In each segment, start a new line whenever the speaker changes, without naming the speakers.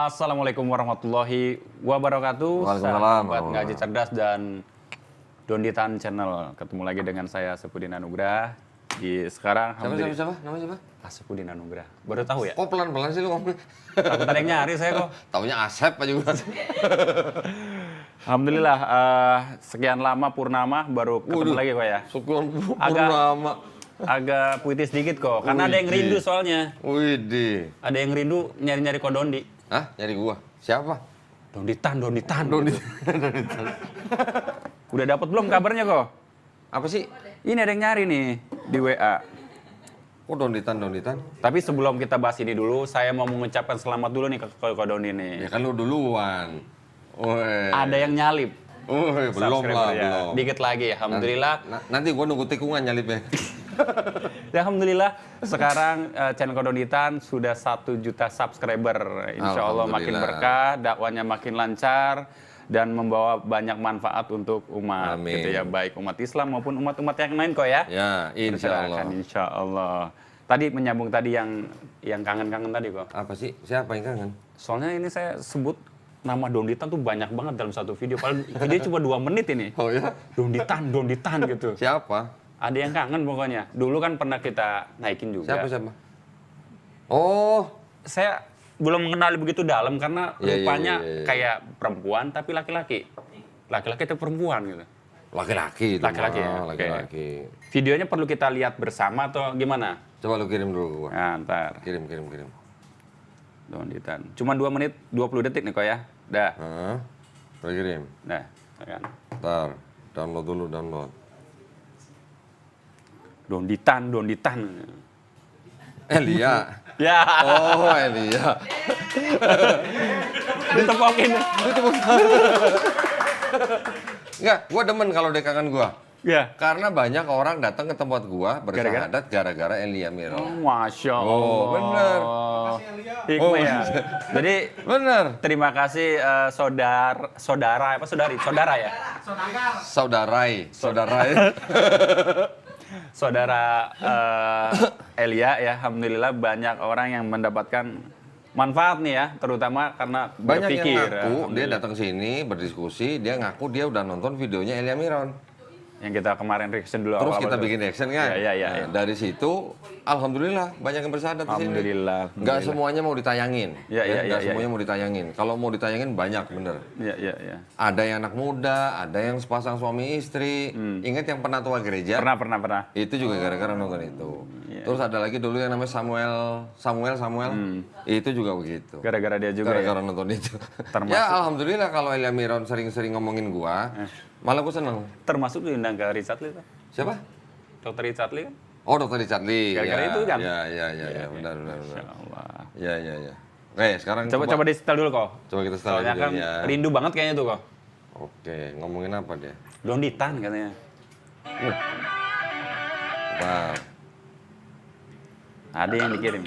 Assalamualaikum warahmatullahi wabarakatuh.
Waalaikumsalam.
Sahabat Ngaji Cerdas dan Donditan Channel. Ketemu lagi dengan saya Sepudin Anugrah. Sekarang
Siapa? Nama siapa?
Sepudin Anugrah. Baru tahu ya?
Kok pelan-pelan sih lu ngomong?
Aku tadi yang nyari saya kok.
Taunya Asep aja juga.
Alhamdulillah, sekian lama Purnama baru ketemu lagi kok ya.
Syukur Purnama.
Agak puitis dikit kok, karena ada yang rindu soalnya.
Widih.
Ada yang rindu nyari-nyari kok Dondi.
Hah? Nyari gua? Siapa?
Donditan. Udah dapat belum kabarnya kok?
Apa sih?
Ini ada yang nyari nih di WA.
Kok Donditan?
Tapi sebelum kita bahas ini dulu, saya mau mengucapkan selamat dulu nih ke Ko Dondi nih.
Ya kan lu duluan. Woi.
Ada yang nyalip.
Woi, belum lah,
ya.
belum.
Dikit lagi, alhamdulillah.
Nanti gua nunggu tikungan nyalipnya.
Ya, alhamdulillah sekarang channel Kodonditan sudah 1 juta subscriber. Insya Allah makin berkah, dakwanya makin lancar dan membawa banyak manfaat untuk umat.
Amin.
Gitu ya, baik umat Islam maupun umat-umat yang lain kok ya.
Ya, insya Allah.
Insya Allah. Tadi menyambung tadi yang kangen-kangen tadi kok.
Apa sih? Siapa yang kangen?
Soalnya ini saya sebut nama Donditan tuh banyak banget dalam satu video. Padahal video cuma 2 menit ini.
Oh ya?
Donditan gitu.
Siapa?
Ada yang kangen pokoknya. Dulu kan pernah kita naikin juga.
Siapa? Oh,
Saya belum mengenali begitu dalam karena rupanya
iya.
kayak perempuan tapi laki-laki. Laki-laki itu perempuan gitu.
laki-laki itu.
Laki-laki ya?
mah, laki-laki.
Videonya perlu kita lihat bersama atau gimana?
Coba lu kirim dulu ke gua.
Nah, ntar.
Kirim.
Donditan. Cuma 2 menit 20 detik nih kok ya. Dah.
Hah? Udah kirim.
Dah. Kan.
Ntar, download dulu.
Donditan.
Elia.
Ya.
Oh, Elia.
Ditepokin.
Enggak, gua demen kalau dia kangen gua.
Ya.
Karena banyak orang datang ke tempat gua bersahadat gara-gara Elia Miron.
Masya Allah.
Oh, bener.
Hikmah ya. Jadi
Bener.
terima kasih saudara ya?
Saudarai.
Saudara Elia ya, alhamdulillah banyak orang yang mendapatkan manfaat nih ya, terutama karena
Banyak
berpikir.
yang ngaku, dia datang sini berdiskusi, dia ngaku dia udah nonton videonya Elia Miron.
Yang kita kemarin reaction dulu.
Terus
awal-awal
kita
tuh.
bikin action kan?
Iya.
Nah, dari situ, alhamdulillah banyak yang bersahadat di sini.
Alhamdulillah.
Nggak semuanya mau ditayangin.
Iya.
Nggak semuanya mau ditayangin. Kalau mau ditayangin banyak bener.
Iya.
Ada yang anak muda, ada yang sepasang suami istri. Ingat yang pernah tua gereja?
Pernah.
Itu juga gara-gara nonton itu.
Iya.
Terus ada lagi dulu yang namanya Samuel. Itu juga begitu.
Gara-gara dia juga
Gara-gara
ya.
nonton itu.
Termasuk-
Ya alhamdulillah kalau Elia Miron sering-sering ngomongin gua, malah gua seneng.
Termasuk diundang ke Richard Lee tuh.
Siapa?
Dr. Richard Lee kan?
Oh, Dr. Richard Lee.
Gara-gara itu kan?
Iya, benar.
Masya Allah.
Iya. Oke, sekarang
Coba di setel dulu kok.
coba kita setel
Soalnya kan
videonya.
rindu banget kayaknya tuh kok.
Oke, ngomongin apa dia?
Donditan katanya.
Nah,
Ada yang dikirim.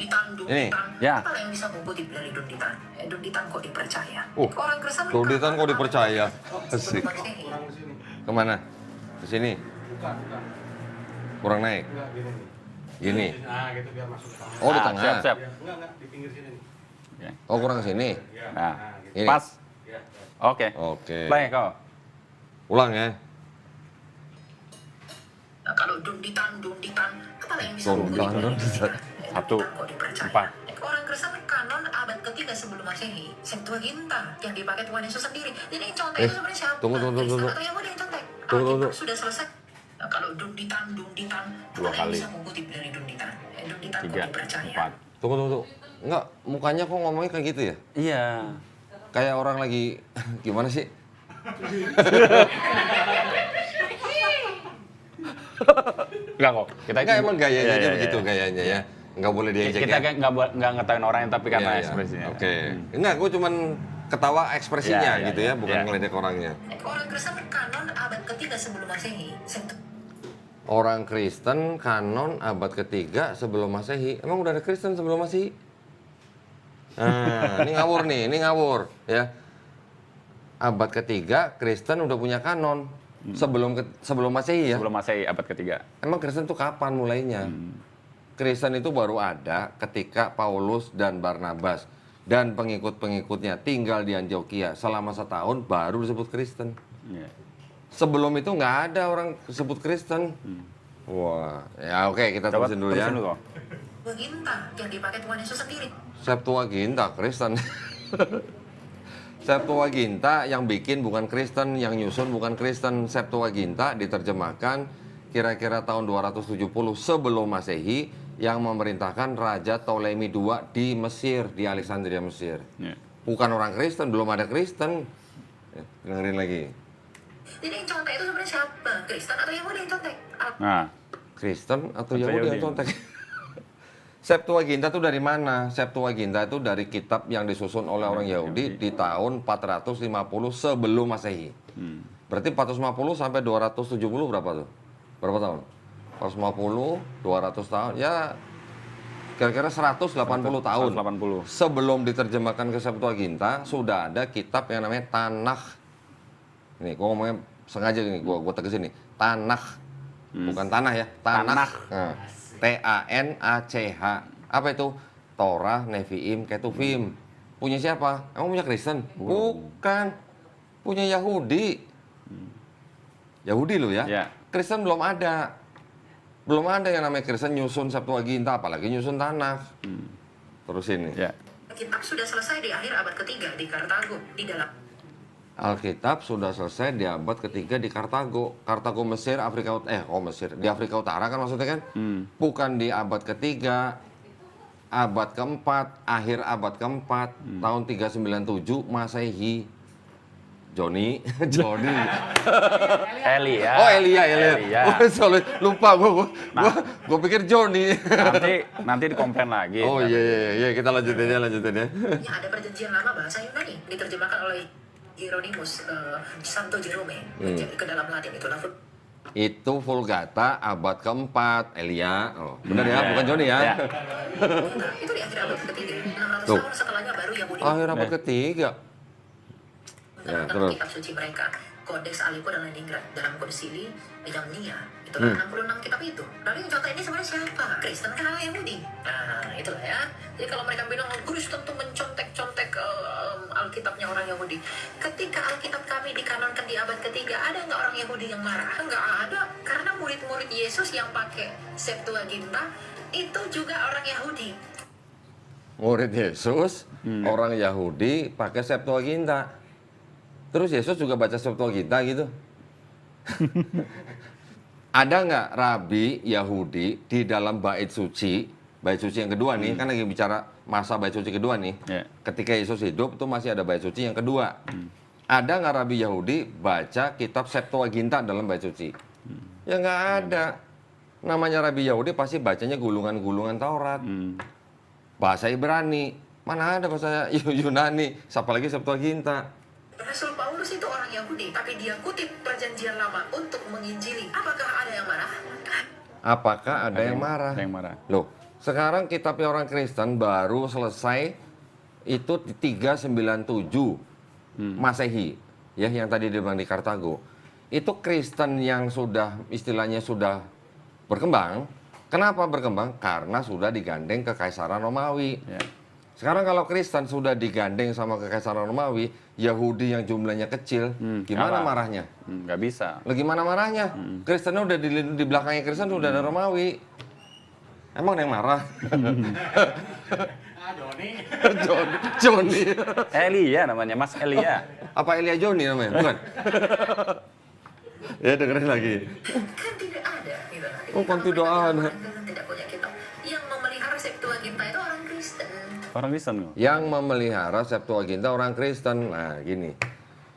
Ini?
Ya.
Apa yang bisa bobot dari Donditan? Donditan kok dipercaya?
Oh,
Orang Kristen
Donditan kok dipercaya? Asik.
pakai
Kemana? Ke sini? Kurang naik? Gini?
Nah, gitu biar masuk ke kamera.
Oh, di tengah?
Siap.
Enggak, di pinggir sini nih.
Ya.
Oh, kurang ke sini?
Nah,
Ini?
pas. Oke.
Oke.
Play kok.
Ulang ya?
Nah, kalau Donditan, apa yang bisa
Donditan.
Donditan
1,
kok dipercaya?
4.
Orang Kristen kanon abad ketiga sebelum Masehi, Septuaginta yang dipakai Tuhan Yesus sendiri. Jadi yang contek itu sebenarnya siapa?
tunggu.
Kristen atau Yahudi yang contek?
Tunggu.
Alkitab sudah selesai. Nah, kalau Donditan,
2
apa yang
kali.
bisa mengutip dari Donditan? Donditan kok
3,
dipercaya?
4.
Tunggu. Enggak, mukanya kok ngomongnya kayak gitu ya?
Iya.
Kayak orang lagi, gimana sih?
Enggak kok.
Enggak, emang gayanya aja
Iya,
begitu
iya.
gayanya ya. Enggak boleh diejek
Kita
ya.
kan nggak ngetahuin orangnya tapi karena
Iya.
ekspresinya.
Oke. Enggak, gue cuman ketawa ekspresinya
Iya,
gitu
iya,
ya, bukan
iya.
ngeledek orangnya.
Orang Kristen kanon abad ketiga sebelum Masehi,
Orang Kristen kanon abad ketiga sebelum Masehi. Emang udah ada Kristen sebelum Masehi? Nah, ini ngawur ya. Abad ketiga Kristen udah punya kanon sebelum Masehi ya.
Sebelum Masehi abad ketiga.
Emang Kristen tuh kapan mulainya? Kristen itu baru ada ketika Paulus dan Barnabas dan pengikut-pengikutnya tinggal di Antioquia selama setahun baru disebut Kristen.
Ya.
Sebelum itu nggak ada orang disebut Kristen. Wah, ya oke, kita
Coba
terusin dulu ya.
terusin dulu.
Septuaginta yang dipakai Tuhan Yesus sendiri.
Septuaginta Kristen. Septuaginta yang bikin bukan Kristen, yang nyusun bukan Kristen. Septuaginta diterjemahkan kira-kira tahun 270 sebelum Masehi yang memerintahkan Raja Ptolemy II di Mesir, di Alexandria, Mesir.
Ya.
Bukan orang Kristen, belum ada Kristen. Dengerin lagi.
Jadi yang contek itu sebenarnya siapa? Kristen atau Yahudi yang contek?
Nah,
Kristen atau
Atau
Yahudi yang
Yahudi.
contek? Septuaginta itu dari mana? Septuaginta itu dari kitab yang disusun oleh orang Yahudi di tahun 450 sebelum Masehi. Berarti 450 sampai 270 berapa tuh? Berapa tahun? 450, 200 tahun, ya kira-kira 180 tahun.
180.
Sebelum diterjemahkan ke Septuaginta, sudah ada kitab yang namanya Tanakh. Ini, gua ngomongnya sengaja gini, gua tegesin nih. Tanakh. Bukan tanah ya, Tanakh. Nah, T-A-N-A-C-H. Apa itu? Torah, Nevi'im, Ketuvim. Punya siapa? Emang punya Kristen? Bukan. Punya Yahudi. Yahudi lo ya?
Ya.
Kristen belum ada. Belum ada yang namanya Kristen nyusun Septuaginta, apalagi nyusun Tanakh. Terus ini.
Ya.
Kitab sudah selesai di akhir abad ketiga di Kartago, di dalam
Alkitab sudah selesai di abad ketiga di Kartago. Kartago Mesir, Mesir. Di Afrika Utara kan maksudnya kan? Bukan di abad ketiga, abad keempat, akhir abad keempat, tahun 397 Masehi. Joni.
Elia.
Oh Elia. Oh, sorry, lupa gua pikir Joni.
Nanti dikomplain lagi.
Oh iya, kita lanjutin ya.
yang ada perjanjian lama bahasa Yunani diterjemahkan oleh Hieronymus Santo Jerome menjadi ke dalam Latin itulah
Itu Vulgata abad keempat, Elia. Oh, benar ya, bukan Joni ya.
Ya.
itu di akhir abad ketiga 600
Tuh.
tahun setelahnya baru Yahudi
Akhir abad ketiga. Ya,
mengenal
terus.
kitab suci mereka Codex Alipo dan Leningrad dalam Konsili Yamnia itulah 66 kitab itu. Lalu yang contoh ini sebenarnya siapa? Kristen kah Yahudi? Nah itulah ya. Jadi kalau mereka bilang Kristen tuh mencontek-contek Alkitabnya orang Yahudi. Ketika Alkitab kami dikanonkan di abad ketiga, ada nggak orang Yahudi yang marah? Nggak ada, karena murid-murid Yesus yang pakai Septuaginta itu juga orang Yahudi.
Murid Yesus, orang Yahudi pakai Septuaginta. Terus Yesus juga baca Septuaginta gitu. Ada nggak rabi Yahudi di dalam bait suci yang kedua nih, kan lagi bicara masa bait suci kedua nih.
Ya.
Ketika Yesus hidup itu masih ada bait suci yang kedua. Ada nggak rabi Yahudi baca kitab Septuaginta dalam bait suci? Ya nggak ada. Namanya rabi Yahudi pasti bacanya gulungan-gulungan Taurat. Bahasa Ibrani. Mana ada bahasa Yunani, apalagi Septuaginta.
Rasul Paulus itu orang Yahudi, tapi dia kutip perjanjian lama untuk menginjili. Apakah ada yang marah?
Apakah ada yang marah?
Ada yang marah.
Loh, sekarang kitabnya orang Kristen baru selesai itu di 397 Masehi, ya yang tadi dibilang di Kartago. Itu Kristen yang sudah istilahnya sudah berkembang. Kenapa berkembang? Karena sudah digandeng ke Kekaisaran Romawi.
Ya.
Sekarang kalau Kristen sudah digandeng sama Kekaisaran Romawi, Yahudi yang jumlahnya kecil, gimana
kalah.
marahnya?
Nggak bisa.
Lah gimana marahnya? Kristennya udah di belakangnya Kristen udah ada Romawi. Emang ada yang marah? Joni.
Elia namanya, Mas Elia.
Apa Elia Joni namanya? Bukan. Ya dengerin lagi.
Kan tidak ada. Gitu.
Oh, kan tidak ada.
Tidak punya kitab. Yang memelihara Septuaginta itu orang Kristen.
Orang Kristen kok.
Yang memelihara Septuaginta orang Kristen. Nah, gini.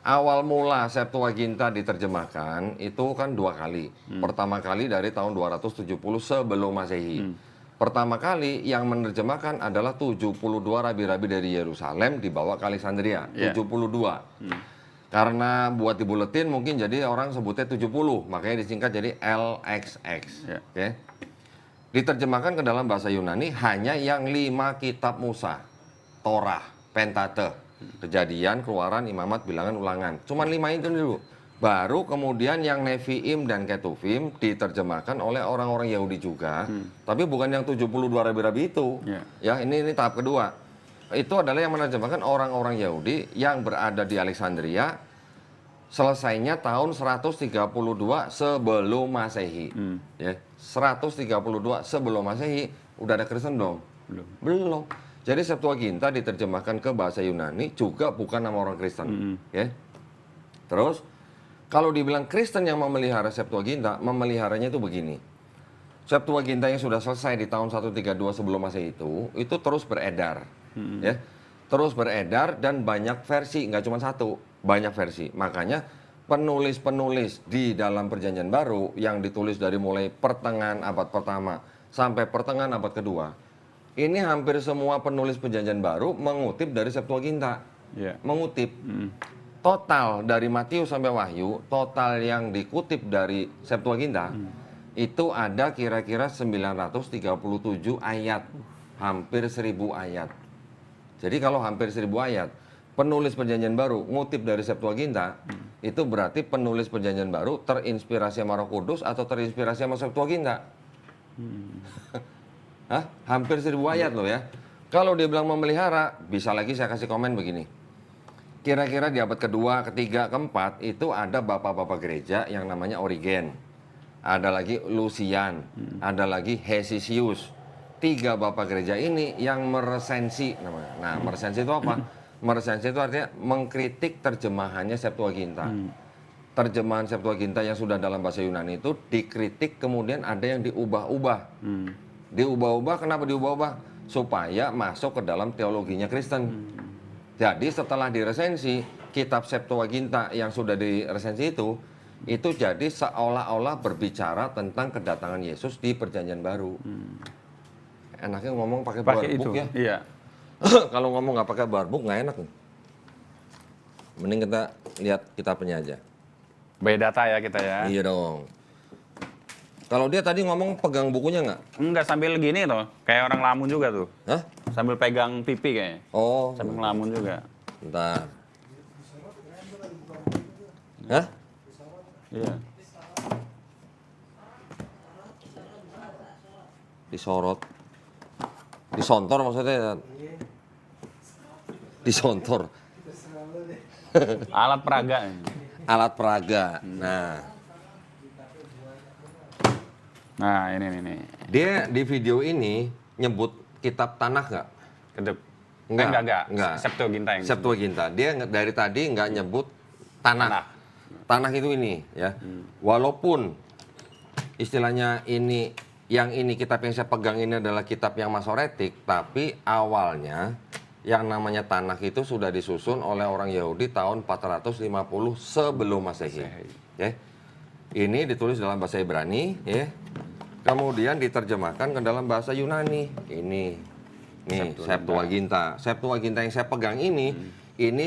Awal mula Septuaginta diterjemahkan itu kan 2 kali. Pertama kali dari tahun 270 sebelum Masehi. Pertama kali yang menerjemahkan adalah 72 rabi-rabi dari Yerusalem dibawa ke Alexandria.
Yeah.
72. Karena buat dibuletin mungkin jadi orang sebutnya 70. Makanya disingkat jadi LXX.
Yeah.
Oke. Diterjemahkan ke dalam bahasa Yunani hanya yang 5 kitab Musa. Torah, Pentateuch, Kejadian, Keluaran, Imamat, Bilangan, Ulangan. Cuman 5 itu dulu. Baru kemudian yang Nevi'im dan Ketuvim diterjemahkan oleh orang-orang Yahudi juga. Tapi bukan yang 72 rabi-rabi itu.
Yeah.
Ya, ini tahap kedua. itu adalah yang menerjemahkan orang-orang Yahudi yang berada di Alexandria selesainya tahun 132 sebelum Masehi. Ya, 132 sebelum Masehi udah ada Kristen belum? Belum. Jadi Septuaginta diterjemahkan ke bahasa Yunani juga bukan nama orang Kristen. Ya. Terus kalau dibilang Kristen yang memelihara Septuaginta, memeliharanya itu begini. Septuaginta yang sudah selesai di tahun 132 sebelum Masehi itu terus beredar. Ya. Terus beredar dan banyak versi, nggak cuma satu, banyak versi. Makanya penulis-penulis di dalam Perjanjian Baru yang ditulis dari mulai pertengahan abad pertama sampai pertengahan abad kedua, ini hampir semua penulis Perjanjian Baru mengutip dari Septuaginta.
Yeah.
Mengutip. Total dari Matius sampai Wahyu, total yang dikutip dari Septuaginta, itu ada kira-kira 937 ayat. Hampir 1000 ayat. Jadi kalau hampir 1000 ayat, penulis Perjanjian Baru ngutip dari Septuaginta, itu berarti penulis Perjanjian Baru terinspirasi sama Roh Kudus atau terinspirasi sama Septuaginta. Hah? Hampir 1000 ayat loh ya. Kalau dia bilang memelihara, bisa lagi saya kasih komen begini. Kira-kira di abad kedua, ketiga, keempat, itu ada bapak-bapak gereja yang namanya Origen. Ada lagi Lucian, ada lagi Hesisius. 3 bapak gereja ini yang meresensi namanya. Nah, meresensi itu apa? Meresensi itu artinya mengkritik terjemahannya Septuaginta. Terjemahan Septuaginta yang sudah dalam bahasa Yunani itu dikritik, kemudian ada yang diubah-ubah. Diubah-ubah, kenapa diubah-ubah? Supaya masuk ke dalam teologinya Kristen. Jadi setelah diresensi, kitab Septuaginta yang sudah diresensi itu jadi seolah-olah berbicara tentang kedatangan Yesus di Perjanjian Baru. Enaknya ngomong pakai barbuk ya.
Iya.
Kalau ngomong nggak pakai barbuk nggak enak nih. Mending kita lihat kitabnya aja.
By data ya kita ya.
Iya dong. Kalau dia tadi ngomong pegang bukunya nggak?
Enggak, sambil gini tuh, kayak orang lamun juga tuh.
Hah?
Sambil pegang pipi kayaknya.
Oh,
Sambil ngelamun juga.
bentar. Hah?
Iya.
Disorot. Disontor maksudnya. Disontor.
Alat peraga.
Alat peraga.
Nah, ini.
Dia di video ini nyebut kitab Tanakh nggak?
Kedep.
Enggak.
Septuaginta yang.
Septuaginta. Dia dari tadi nggak nyebut Tanakh. Tanakh itu ini ya. Walaupun istilahnya ini kitab yang saya pegang ini adalah kitab yang Masoretik, tapi awalnya yang namanya Tanakh itu sudah disusun oleh orang Yahudi tahun 450 sebelum Masehi. Ya. Ini ditulis dalam bahasa Ibrani, ya. Kemudian diterjemahkan ke dalam bahasa Yunani. Ini Septuaginta. Septuaginta yang saya pegang ini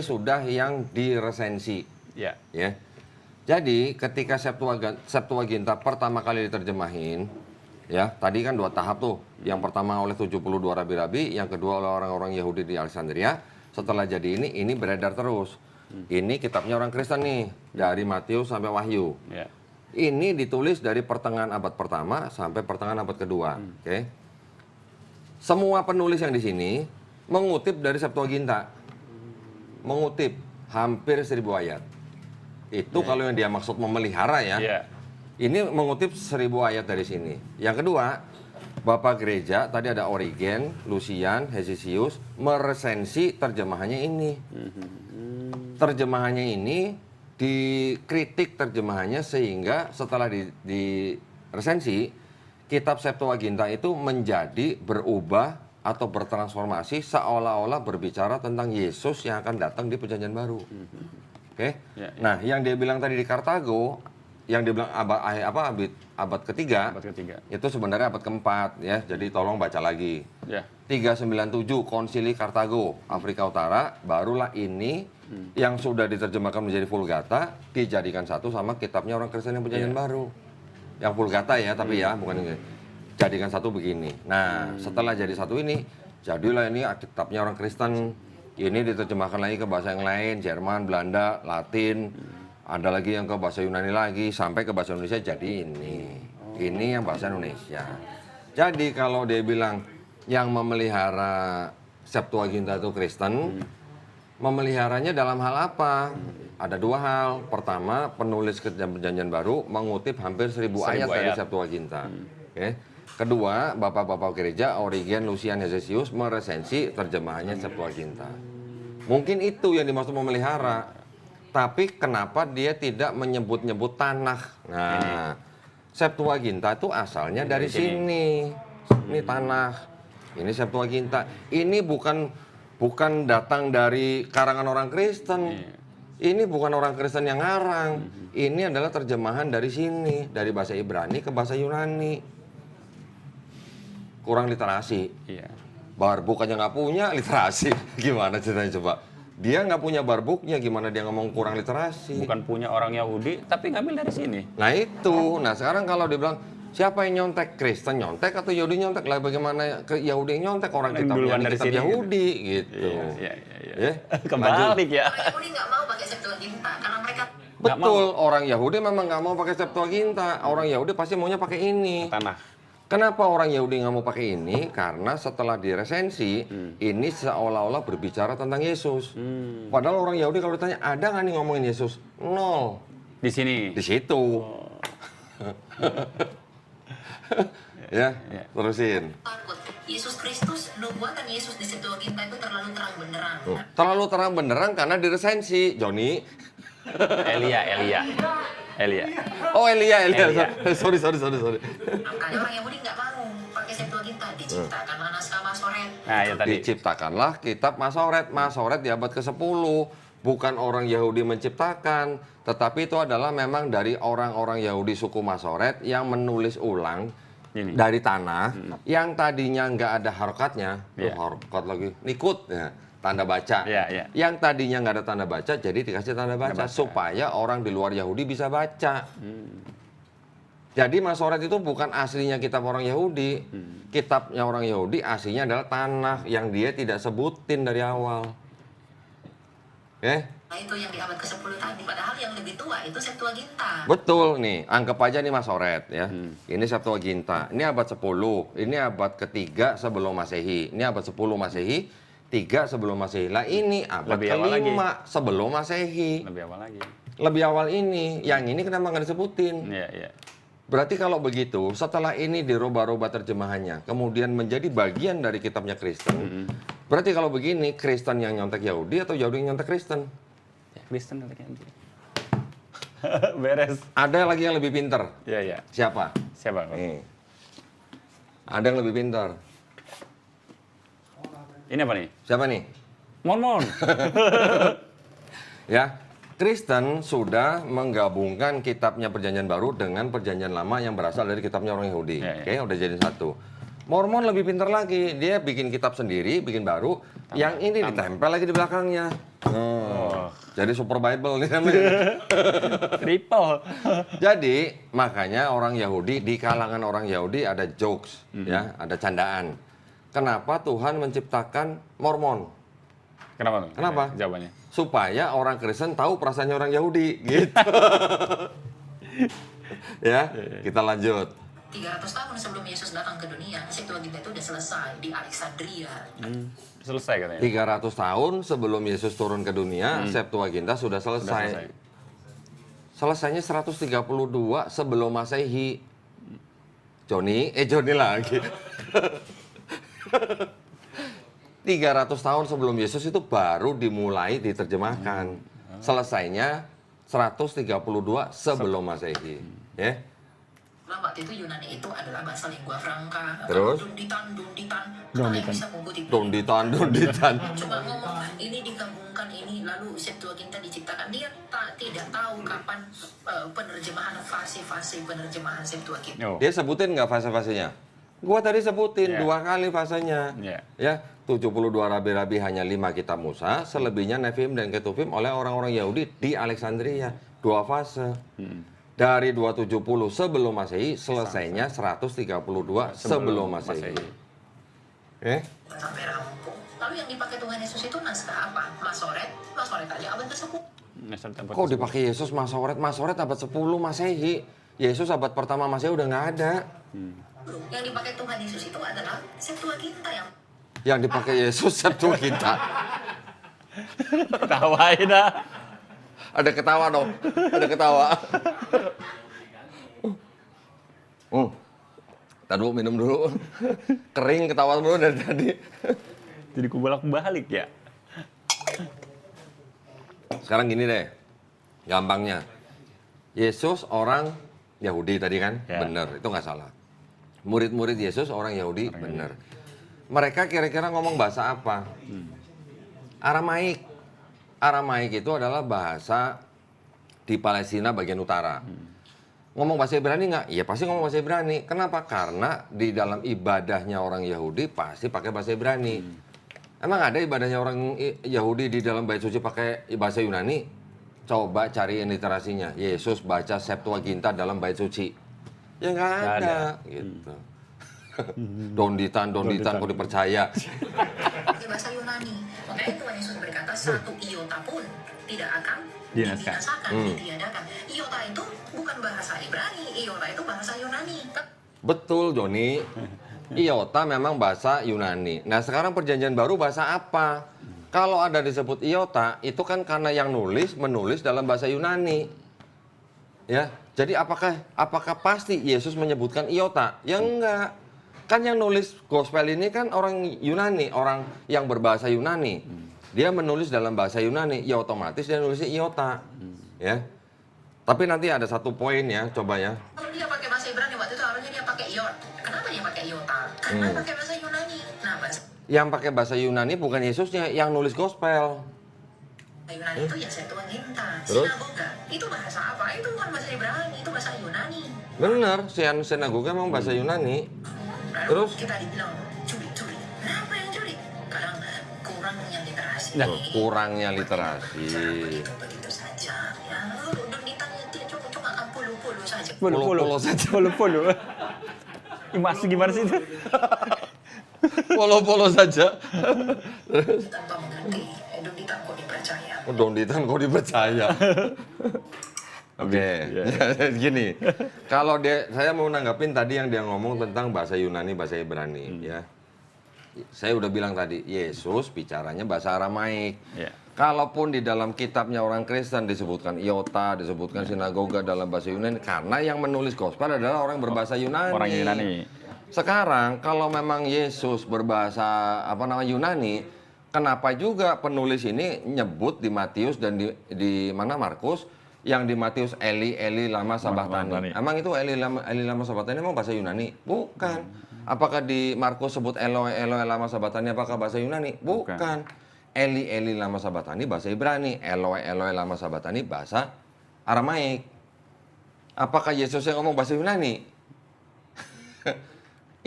sudah yang diresensi.
Ya.
Ya. Jadi ketika Septuaginta pertama kali diterjemahin, ya tadi kan 2 tahap tuh. Yang pertama oleh 72 rabi-rabi, yang kedua oleh orang-orang Yahudi di Alexandria. Setelah jadi ini beredar terus. Ini kitabnya orang Kristen nih, dari Matius sampai Wahyu.
Ya.
Ini ditulis dari pertengahan abad pertama sampai pertengahan abad kedua. Oke. Semua penulis yang di sini mengutip dari Septuaginta. Mengutip hampir 1000 ayat. Itu kalau yang dia maksud memelihara ya.
Iya.
Ini mengutip 1000 ayat dari sini. Yang kedua, Bapak Gereja, tadi ada Origen, Lucian, Hesisius, meresensi terjemahannya ini. Terjemahannya ini dikritik terjemahannya sehingga setelah diresensi, kitab Septuaginta itu menjadi berubah atau bertransformasi seolah-olah berbicara tentang Yesus yang akan datang di Perjanjian Baru. Oke?
Ya, ya.
Nah, yang dia bilang tadi di Kartago, yang dia bilang abad ketiga, itu sebenarnya abad keempat ya. Jadi tolong baca lagi.
Ya.
397 Konsili Kartago, Afrika Utara, barulah ini yang sudah diterjemahkan menjadi Vulgata dijadikan satu sama kitabnya orang Kristen yang Perjanjian Baru. Yang Vulgata ya, tapi ya bukan ini. Jadikan satu begini. Nah, setelah jadi satu ini, jadilah ini kitabnya orang Kristen. Ini diterjemahkan lagi ke bahasa yang lain, Jerman, Belanda, Latin. Ada lagi yang ke bahasa Yunani lagi, sampai ke bahasa Indonesia jadi ini. Ini yang bahasa Indonesia. Jadi kalau dia bilang yang memelihara Septuaginta itu Kristen, memeliharanya dalam hal apa? Ada dua hal. Pertama, penulis Perjanjian Baru mengutip hampir 1000 ayat dari Septuaginta. Oke. Kedua, bapak-bapak gereja Origen, Lucian, Hezesius meresensi terjemahannya Septuaginta. Mungkin itu yang dimaksud memelihara. Tapi kenapa dia tidak menyebut-nyebut tanah? Nah, Septuaginta itu asalnya dari sini. Ini tanah. Ini Septuaginta. Ini bukan datang dari karangan orang Kristen. Ini bukan orang Kristen yang ngarang. Ini adalah terjemahan dari sini, dari bahasa Ibrani ke bahasa Yunani. Kurang literasi.
Iya.
Barbuk aja nggak punya literasi. Gimana ceritanya coba? Dia nggak punya barbuknya, gimana dia ngomong kurang literasi?
Bukan punya orang Yahudi, tapi ngambil dari sini.
Nah itu. Nah sekarang kalau dia bilang, siapa yang nyontek? Kristen nyontek atau Yahudi nyontek? Lah bagaimana Yahudi yang nyontek? Orang kitabnya
dari
kitab
sini,
Yahudi gitu.
Iya.
Ya?
Kebalik ya.
Orang Yahudi nggak mau pakai Septuaginta karena mereka
Betul, orang Yahudi memang nggak mau pakai Septuaginta. Orang Yahudi pasti maunya pakai ini.
Tanah.
Kenapa orang Yahudi nggak mau pakai ini? Karena setelah diresensi, ini seolah-olah berbicara tentang Yesus. Padahal orang Yahudi kalau ditanya, ada nggak nih ngomongin Yesus? Nol.
Di sini.
Di situ. Ya, terusin.
takut. Yesus Kristus, nubuatan Yesus di Septuaginta itu terlalu terang benderang.
Terlalu terang benderang karena diresensi, Joni.
Elia.
Oh Elia.
Elia.
Sorry.
Makanya orang Yahudi nggak mau pakai Septuaginta, diciptakanlah naskah Masoret.
Nah, ya tadi.
Diciptakanlah kitab Masoret. Masoret di abad ke-10. Bukan orang Yahudi menciptakan, tetapi itu adalah memang dari orang-orang Yahudi suku Masoret yang menulis ulang
Ini.
dari tanah yang tadinya nggak ada harokatnya, harokat lagi, nikut, ya, tanda baca.
Iya.
Yang tadinya nggak ada tanda baca, jadi dikasih tanda baca supaya orang di luar Yahudi bisa baca. Jadi Masoret itu bukan aslinya kitab orang Yahudi. Kitabnya orang Yahudi aslinya adalah tanah yang dia tidak sebutin dari awal.
Nah itu yang di abad ke-10 tadi. Padahal yang lebih tua itu Septuaginta.
Betul nih, anggap aja nih Masoret ya. Ini Septuaginta. Ini abad 10. Ini abad ketiga sebelum Masehi. Ini abad 10 Masehi, 3 sebelum Masehi. Lah ini abad
Lebih awal
ke-5 sebelum Masehi.
Lebih awal lagi.
Lebih awal ini. Yang ini kenapa nggak disebutin?
Iya.
Berarti kalau begitu, setelah ini dirubah-rubah terjemahannya, kemudian menjadi bagian dari kitabnya Kristen. Berarti kalau begini, Kristen yang nyontek Yahudi atau Yahudi yang nyontek Kristen?
Kristen nanti. Beres.
Ada lagi yang lebih pinter.
Iya.
Siapa?
Siapa?
Nih. Ada yang lebih pintar.
Ini apa nih?
Siapa nih?
Mormon.
Ya, Kristen sudah menggabungkan kitabnya Perjanjian Baru dengan Perjanjian Lama yang berasal dari kitabnya orang Yahudi.
Ya.
Oke, udah jadi satu. Mormon lebih pintar lagi. Dia bikin kitab sendiri, bikin baru. Yang ini ditempel lagi di belakangnya. Jadi Super Bible nih namanya.
Triple.
Jadi makanya orang Yahudi, di kalangan orang Yahudi ada jokes, ya, ada candaan. Kenapa Tuhan menciptakan Mormon?
Kenapa?
Kenapa?
Jawabannya.
Supaya orang Kristen tahu perasaannya orang Yahudi, gitu. Ya, kita lanjut.
300 tahun sebelum Yesus datang ke dunia, Septuaginta itu udah selesai di Alexandria.
Selesai katanya.
300 tahun sebelum Yesus turun ke dunia, Septuaginta sudah selesai. Selesainya 132 sebelum Masehi. Joni lagi. 300 tahun sebelum Yesus itu baru dimulai diterjemahkan. Selesainya 132 sebelum Masehi. Ya.
Nah, waktu itu Yunani itu adalah bahasa lingua franca.
Terus?
Dunditan. Kalian bisa mengikuti.
Dunditan.
Coba ngomong, ini digabungkan ini, lalu Septuaginta diciptakan. Dia tidak tahu kapan penerjemahan, fase-fase penerjemahan Septuaginta.
Oh.
Dia sebutin nggak fase-fasenya? Gua tadi sebutin 2 kali fasenya. Ya, 72 rabi-rabi hanya 5 kitab Musa, selebihnya Nefim dan Ketuvim oleh orang-orang Yahudi di Alexandria. 2 fase. Dari 270 sebelum Masehi, selesainya 132 sebelum Masehi.
Sampai rampung. Lalu yang dipakai Tuhan Yesus itu naskah apa? Masoret aja abad ke-10.
Kok dipakai Yesus Masoret? Masoret abad 10 Masehi. Yesus abad pertama Masehi udah nggak ada.
Yang dipakai Tuhan Yesus itu adalah Septuaginta yang
yang dipakai Yesus Septuaginta.
Ketawain dah.
Ada ketawa dong, ada ketawa. Tadi dulu minum dulu. Kering ketawa dulu dari tadi.
Jadi kubolak-balik ya.
Sekarang gini deh, gampangnya. Yesus orang Yahudi tadi kan,
Ya.
bener, itu nggak salah. Murid-murid Yesus orang Yahudi, bener. Mereka kira-kira ngomong bahasa apa? Aramaik. Aramaik itu adalah bahasa di Palestina bagian utara. Ngomong bahasa Ibrani nggak? Iya pasti ngomong bahasa Ibrani. Kenapa? Karena di dalam ibadahnya orang Yahudi pasti pakai bahasa Ibrani. Emang ada ibadahnya orang Yahudi di dalam bait suci pakai bahasa Yunani? Coba cari literasinya. Yesus baca Septuaginta dalam bait suci. Ya nggak ada. Gitu. Donditan kok dipercaya.
Pakai bahasa Yunani. Makanya Tuhan Yesus berkata satu iota pun tidak akan dibinasakan, ditiadakan. Iota itu bukan bahasa Ibrani, iota itu bahasa Yunani.
Betul, Joni. Iota memang bahasa Yunani. Nah, sekarang perjanjian baru bahasa apa? Kalau ada disebut iota, itu kan karena yang menulis dalam bahasa Yunani. Ya, jadi apakah pasti Yesus menyebutkan iota? Ya enggak. Kan yang nulis gospel ini kan orang Yunani, orang yang berbahasa Yunani. Dia menulis dalam bahasa Yunani, ya otomatis dia nulisnya iota. Ya. Tapi nanti ada satu poin ya, coba ya.
Kalau dia pakai bahasa Ibrani waktu itu harusnya dia pakai iot. Kenapa dia pakai iota? Karena pakai bahasa Yunani. Nah, bahasa
Yang pakai bahasa Yunani bukan Yesusnya, yang nulis gospel.
Yunani itu ya Septuaginta.
Terus?
Sinagoga. Itu bahasa apa? Itu bukan bahasa Ibrani, itu bahasa Yunani.
Bener, sinagoga memang bahasa Yunani.
Lalu
Terus?
kita dibilang curi. Kenapa yang curi? Kadang kurangnya literasi.
Nah, kurangnya literasi.
Begitu saja. Ya, dan ditanya dia cuma puluh saja.
Puluh saja.
Puluh. Masih gimana sih itu?
Polo saja.
Tanpa mengerti, Donditan kok dipercaya.
Donditan kok dipercaya. Oke, gini. Kalau saya mau nanggapin tadi yang dia ngomong tentang bahasa Yunani, bahasa Ibrani, ya. Saya udah bilang tadi, Yesus bicaranya bahasa Aramaik.
Ya.
Kalaupun di dalam kitabnya orang Kristen disebutkan iota, disebutkan sinagoga dalam bahasa Yunani, karena yang menulis gospel adalah orang berbahasa Yunani.
Orang Yunani.
Sekarang kalau memang Yesus berbahasa Yunani, kenapa juga penulis ini nyebut di Matius dan di mana Markus yang di Matius Eli lama sabachthani. Emang itu Eli lama sabachthani emang bahasa Yunani? Bukan. Apakah di Markus sebut Eloi lama sabachthani apakah bahasa Yunani? Bukan. Eli lama sabachthani bahasa Ibrani, Eloi lama sabachthani bahasa Aramaik. Apakah Yesus yang ngomong bahasa Yunani?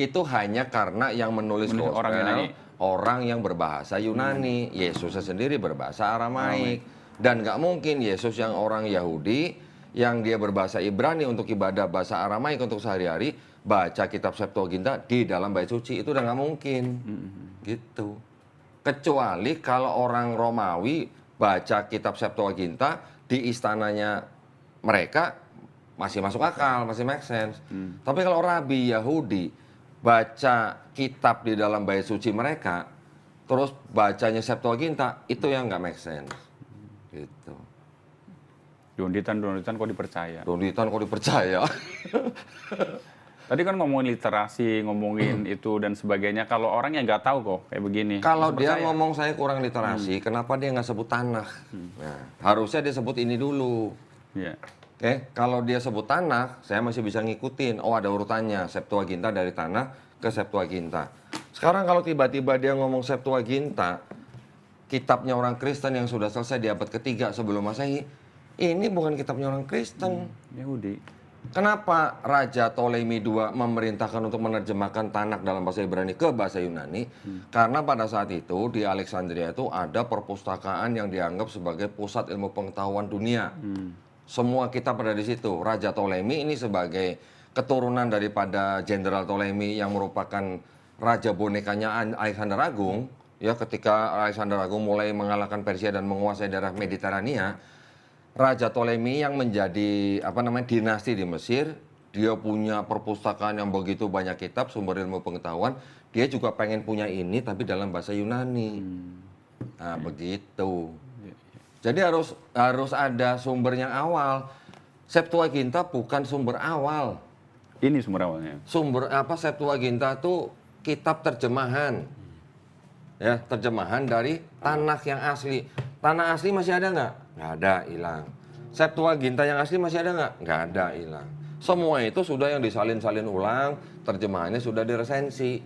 Itu hanya karena yang menulis gospel orang yang berbahasa Yunani. Yesusnya sendiri berbahasa Aramaik. Dan nggak mungkin Yesus yang orang Yahudi, yang dia berbahasa Ibrani untuk ibadah bahasa Aramaik untuk sehari-hari, baca kitab Septuaginta di dalam bait suci. Itu udah nggak mungkin. Gitu. Kecuali kalau orang Romawi baca kitab Septuaginta di istananya mereka, masih masuk akal, masih make sense. Tapi kalau rabi Yahudi baca kitab di dalam bait suci mereka, terus bacanya Septuaginta, itu yang nggak make sense. Gitu.
Donditan kok dipercaya.
Donditan kok dipercaya.
Tadi kan ngomongin literasi, ngomongin itu dan sebagainya. Kalau orang yang nggak tahu kok kayak begini.
Kalau
masih
dia
percaya.
ngomong saya kurang literasi, kenapa dia nggak sebut tanah? Nah, harusnya dia sebut ini dulu.
Iya.
Oke, kalau dia sebut tanah, saya masih bisa ngikutin. Oh, ada urutannya, Septuaginta dari tanah ke Septuaginta. Sekarang kalau tiba-tiba dia ngomong Septuaginta, kitabnya orang Kristen yang sudah selesai di abad ketiga sebelum Masehi, ini bukan kitabnya orang Kristen.
Yahudi.
Kenapa Raja Ptolemy II memerintahkan untuk menerjemahkan Tanakh dalam bahasa Ibrani ke bahasa Yunani? Karena pada saat itu di Alexandria itu ada perpustakaan yang dianggap sebagai pusat ilmu pengetahuan dunia. Semua kitab ada di situ. Raja Ptolemy ini sebagai keturunan daripada Jenderal Ptolemy yang merupakan raja bonekanya Alexander Agung. Ya, ketika Alexander Agung mulai mengalahkan Persia dan menguasai daerah Mediterania, Raja Ptolemy yang menjadi dinasti di Mesir dia punya perpustakaan yang begitu banyak kitab, sumber ilmu pengetahuan, dia juga pengen punya ini tapi dalam bahasa Yunani. Nah, begitu. Jadi harus ada sumber yang awal. Septuaginta bukan sumber awal.
Ini sumber awalnya.
Sumber apa Septuaginta itu kitab terjemahan. Ya, terjemahan dari Tanakh yang asli. Tanakh asli masih ada nggak? Nggak ada, hilang. Septuaginta yang asli masih ada nggak? Nggak ada, hilang. Semua itu sudah yang disalin-salin ulang, terjemahannya sudah diresensi.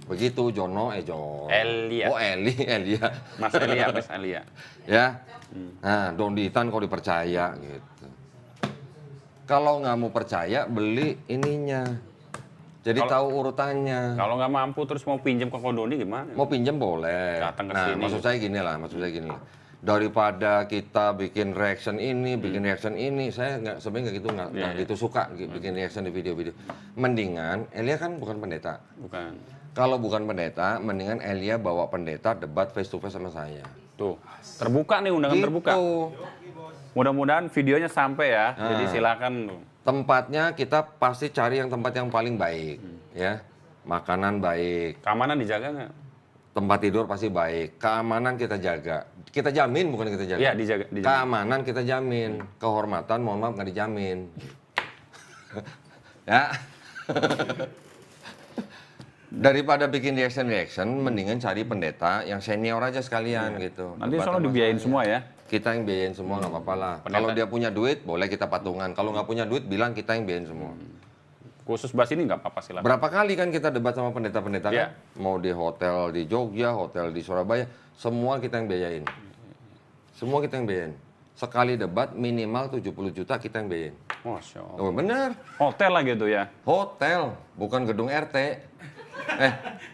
Begitu,
Elia.
Oh, Elia.
Mas Elia.
Ya. Nah, Donditan kok dipercaya gitu. Kalau nggak mau percaya, beli ininya. Jadi tahu urutannya.
Kalau nggak mampu terus mau pinjam ke Kodoni gimana?
Mau pinjam boleh.
Datang ke
Nah,
sini.
maksud saya gini lah. Daripada kita bikin reaction ini, bikin reaction ini, saya sebenarnya nggak gitu, nggak gitu suka bikin reaction di video-video. Mendingan, Elia kan bukan pendeta.
Bukan.
Kalau bukan pendeta, mendingan Elia bawa pendeta debat face to face sama saya.
Tuh, terbuka nih, undangan
Gitu.
terbuka. Mudah-mudahan videonya sampai ya. Jadi silakan.
Tempatnya kita pasti cari yang tempat yang paling baik, ya. Makanan baik,
Keamanan dijaga nggak?
tempat tidur pasti baik, keamanan kita jaga. Kita jamin, bukan kita jaga.
Iya, dijaga.
Keamanan kita jamin, kehormatan mohon maaf nggak dijamin. Ya. Daripada bikin reaction, mendingan cari pendeta yang senior aja sekalian gitu.
Nanti
Debat
soalnya
sama
dibiayain
saya.
semua ya.
Kita yang biayain semua nggak apa-apa lah.
Pendeta.
Kalau dia punya duit, boleh kita patungan. Kalau nggak punya duit, bilang kita yang biayain semua.
Khusus bahas ini nggak apa-apa silakan.
Berapa kali kan kita debat sama pendeta-pendeta kan?
Iya.
Mau di hotel di Jogja, hotel di Surabaya, semua kita yang biayain. Semua kita yang biayain. Sekali debat minimal 70 juta kita yang biayain.
Masya Allah.
Oh bener,
Hotel lah gitu ya.
hotel, bukan gedung RT.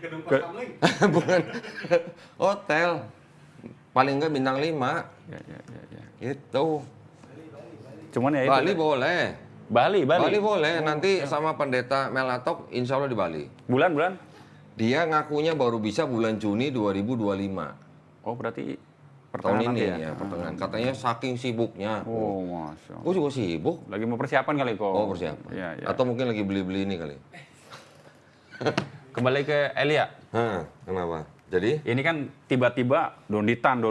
Gedung pos kamling.
Bukan, hotel. Paling enggak bintang 5.
Ya.
Gitu.
Cuman ya itu.
Bali boleh.
Bali.
Bali boleh, nanti sama pendeta Melatok insya Allah di Bali.
Bulan.
Dia ngakunya baru bisa bulan Juni 2025.
Oh berarti
Tahun
pertengahan
ini
nanti
ya, pertengahan. Katanya saking sibuknya.
Oh Masya Allah.
Gue juga sibuk.
Lagi mau persiapan kali kok.
Oh persiapan.
Iya.
Atau mungkin lagi beli-beli ini kali.
Kembali ke Elia.
Hah, kenapa? Jadi?
Ini kan tiba-tiba donditan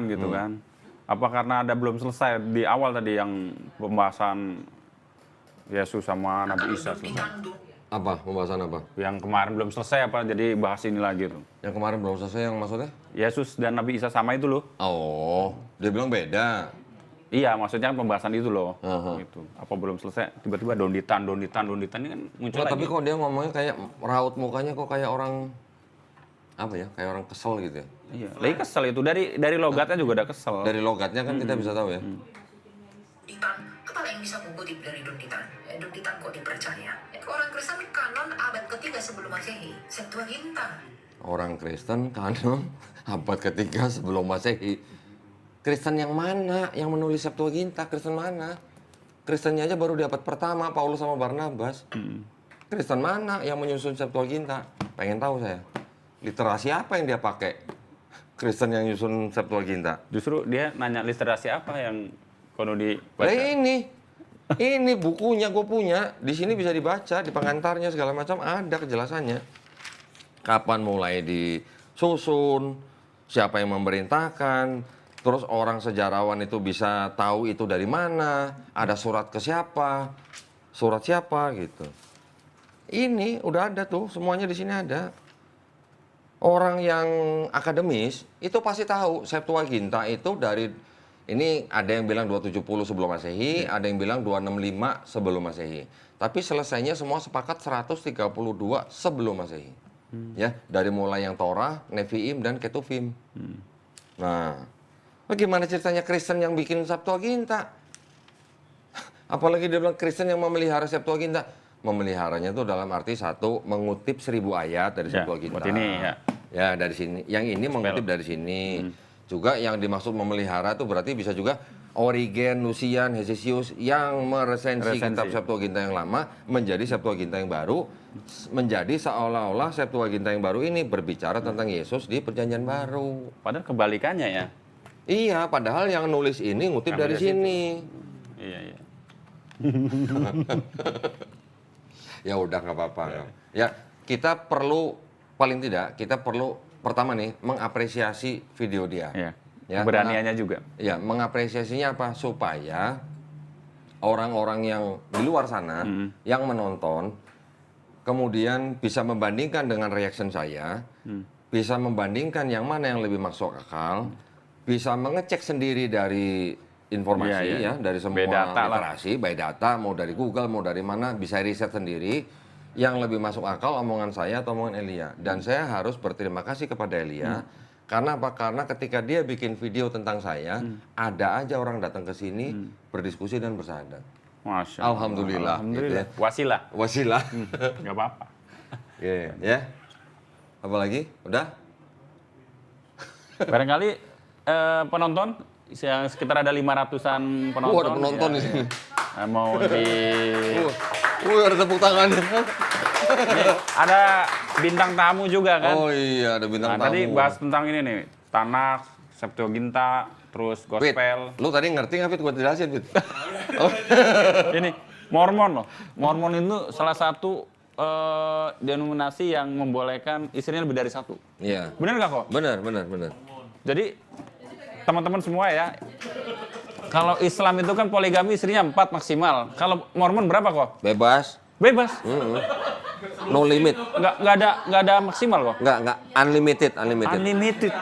gitu kan. Apa karena ada belum selesai di awal tadi yang pembahasan Yesus sama Nabi Isa selesai.
Apa? Pembahasan apa?
Yang kemarin belum selesai apa jadi bahas ini lagi tuh.
Yang kemarin belum selesai yang maksudnya?
Yesus dan Nabi Isa sama itu loh.
Oh, dia bilang beda.
Iya, maksudnya kan pembahasan itu loh.
Aha.
Gitu. Apa belum selesai tiba-tiba donditan ini kan muncul
Nggak,
lagi.
tapi kok dia ngomongnya kayak raut mukanya kok kayak orang apa ya? Kayak orang kesel gitu ya.
Iya, lagi kesel itu dari logatnya juga udah kesel.
Dari logatnya kan kita bisa tahu ya.
Donditan, kepala yang bisa mengutip dari Donditan. Donditan kok dipercaya. Orang Kristen kanon abad ketiga sebelum Masehi. Septuaginta.
Orang Kristen kanon abad ketiga sebelum Masehi. Kristen yang mana yang menulis Septuaginta? Kristen mana? Kristennya aja baru di abad pertama, Paulus sama Barnabas. Kristen mana yang menyusun Septuaginta? Pengen tahu saya. Literasi apa yang dia pakai? Kristen yang nyusun Septuaginta.
Justru dia nanya literasi apa yang kono dibaca.
Nah ini bukunya gue punya. Di sini bisa dibaca, di pengantarnya segala macam ada kejelasannya. Kapan mulai disusun, siapa yang memerintahkan, terus orang sejarawan itu bisa tahu itu dari mana, ada surat ke siapa, surat siapa gitu. Ini udah ada tuh, semuanya di sini ada. Orang yang akademis itu pasti tahu Septuaginta itu dari ini ada yang bilang 270 sebelum Masehi, ada yang bilang 265 sebelum Masehi. Tapi selesainya semua sepakat 132 sebelum Masehi. Ya, dari mulai yang Torah, Nevi'im dan Ketuvim. Nah, bagaimana ceritanya Kristen yang bikin Septuaginta? Apalagi dia bilang Kristen yang memelihara Septuaginta. Memeliharanya itu dalam arti satu, mengutip 1000 ayat dari
Ya,
Septuaginta.
buat ini ya.
Ya, dari sini. Yang ini mengutip dari sini. Juga yang dimaksud memelihara itu berarti bisa juga Origen, Lucian, Hesesius yang meresensi kitab Septuaginta yang lama menjadi Septuaginta yang baru, menjadi seolah-olah Septuaginta yang baru ini berbicara tentang Yesus di Perjanjian Baru.
Padahal kebalikannya ya.
Iya, padahal yang nulis ini ngutip
Ambil
dari
dari situ.
sini.
Iya.
Ya udah nggak apa-apa. Ya kita perlu paling tidak kita perlu pertama nih mengapresiasi video dia.
Iya.
Ya,
Keberaniannya juga.
Ya mengapresiasinya apa supaya orang-orang yang di luar sana yang menonton kemudian bisa membandingkan dengan reaction saya, bisa membandingkan yang mana yang lebih masuk akal, bisa mengecek sendiri dari informasi ya dari semua literasi, by data, mau dari Google, mau dari mana, bisa riset sendiri yang lebih masuk akal omongan saya atau omongan Elia. Dan saya harus berterima kasih kepada Elia karena apa? Karena ketika dia bikin video tentang saya, ada aja orang datang ke sini berdiskusi dan bersandar.
Masya Allah.
Alhamdulillah.
Alhamdulillah.
Gitu ya.
Wasilah.
Wasilah.
Nggak apa-apa.
Ya. Apa lagi? Udah?
Barangkali penonton yang sekitar ada 500-an penonton.
Ada penonton di sini.
Mau di
Ada tepuk tangan.
Nih, ada bintang tamu juga kan.
Oh iya, ada bintang tamu.
Tadi bahas tentang ini nih, Tanakh, Septuaginta, terus
Fit,
Gospel.
lu tadi ngerti nggak Fit? Gua jelasin Fit. Oh.
Ini Mormon loh. Mormon itu salah satu denominasi yang membolehkan istrinya lebih dari satu.
Iya.
Bener nggak kok?
Benar.
Jadi teman-teman semua ya, kalau Islam itu kan poligami istrinya 4 maksimal. Kalau Mormon berapa kok?
Bebas.
Bebas.
No limit.
Nggak ada maksimal kok.
Nggak unlimited.
Unlimited.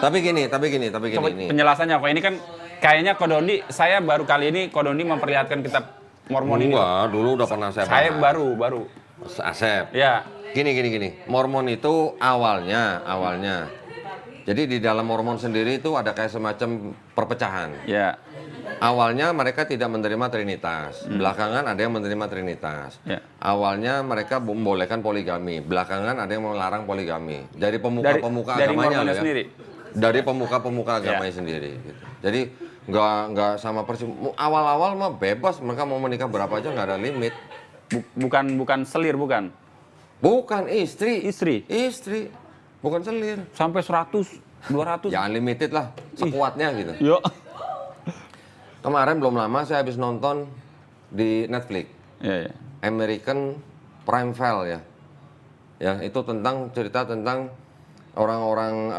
Tapi gini
Coba
ini.
penjelasannya kok. Ini kan kayaknya Kodoni, saya baru kali ini Kodoni memperlihatkan kitab Mormon ini.
Enggak, dulu udah pernah saya
Saya
bahas.
baru.
Asep.
Ya.
Gini. Mormon itu awalnya. Jadi di dalam Mormon sendiri itu ada kayak semacam perpecahan.
Ya.
Awalnya mereka tidak menerima Trinitas, belakangan ada yang menerima Trinitas.
Ya.
Awalnya mereka membolehkan poligami, belakangan ada yang melarang poligami. Dari pemuka-pemuka
dari
agamanya
Mormonnya
loh ya.
sendiri.
Dari pemuka-pemuka agamanya sendiri. Gitu. Jadi nggak sama persis. Awal-awal mah bebas, mereka mau menikah berapa aja nggak ada limit.
Bukan selir, bukan.
Bukan istri.
Istri.
Bukan selir.
Sampai 100, 200.
Ya unlimited lah, sekuatnya gitu.
Yo.
Kemarin belum lama saya habis nonton di Netflix.
Ya.
American Prime File ya. Ya, itu cerita tentang orang-orang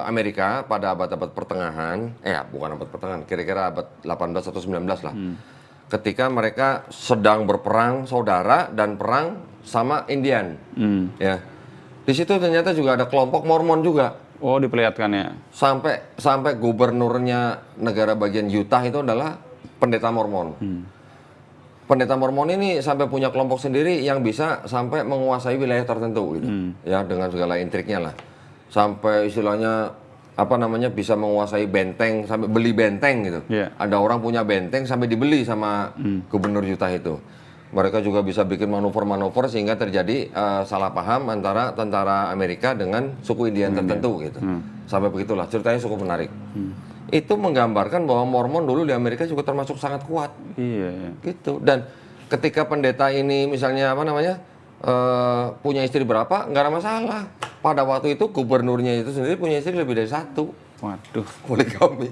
Amerika pada abad-abad pertengahan, bukan abad pertengahan, kira-kira abad 18 atau 19 lah. Ketika mereka sedang berperang saudara dan perang sama Indian. Ya. Di situ ternyata juga ada kelompok Mormon juga.
Oh, diperlihatkan ya.
Sampai gubernurnya negara bagian Utah itu adalah pendeta Mormon. Pendeta Mormon ini sampai punya kelompok sendiri yang bisa sampai menguasai wilayah tertentu gitu. Ya, dengan segala intriknya lah. Sampai istilahnya bisa menguasai benteng, sampai beli benteng gitu.
Yeah.
Ada orang punya benteng sampai dibeli sama gubernur Utah itu. Mereka juga bisa bikin manuver-manuver sehingga terjadi salah paham antara tentara Amerika dengan suku Indian tertentu gitu. Sampai begitulah, ceritanya cukup menarik. Itu menggambarkan bahwa Mormon dulu di Amerika juga termasuk sangat kuat.
Iya.
Gitu. Dan ketika pendeta ini misalnya punya istri berapa, nggak ada masalah. Pada waktu itu gubernurnya itu sendiri punya istri lebih dari satu.
Waduh.
Poligami.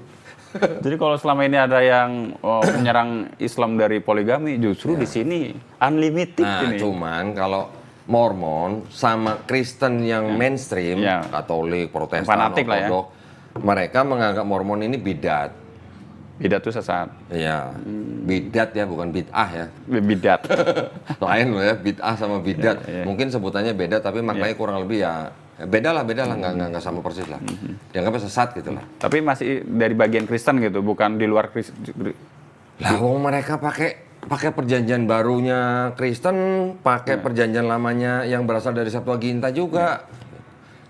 Jadi kalau selama ini ada yang menyerang Islam dari poligami, justru di sini unlimited
Nah,
ini.
cuman kalau Mormon sama Kristen yang mainstream, Katolik, Protestan,
fanatik lah ya.
Ortodok, mereka menganggap Mormon ini bidat.
Bidat itu sesat.
Iya, bidat ya, bukan bid'ah ya.
Bidat.
Lain loh ya, bid'ah sama bidat. Mungkin sebutannya beda, tapi maknanya kurang lebih ya beda lah, nggak sama persis lah. Dianggapnya sesat gitu lah.
Tapi masih dari bagian Kristen gitu, bukan di luar Kristen.
Lah, mereka pakai perjanjian barunya Kristen, pakai perjanjian lamanya yang berasal dari Septuaginta juga.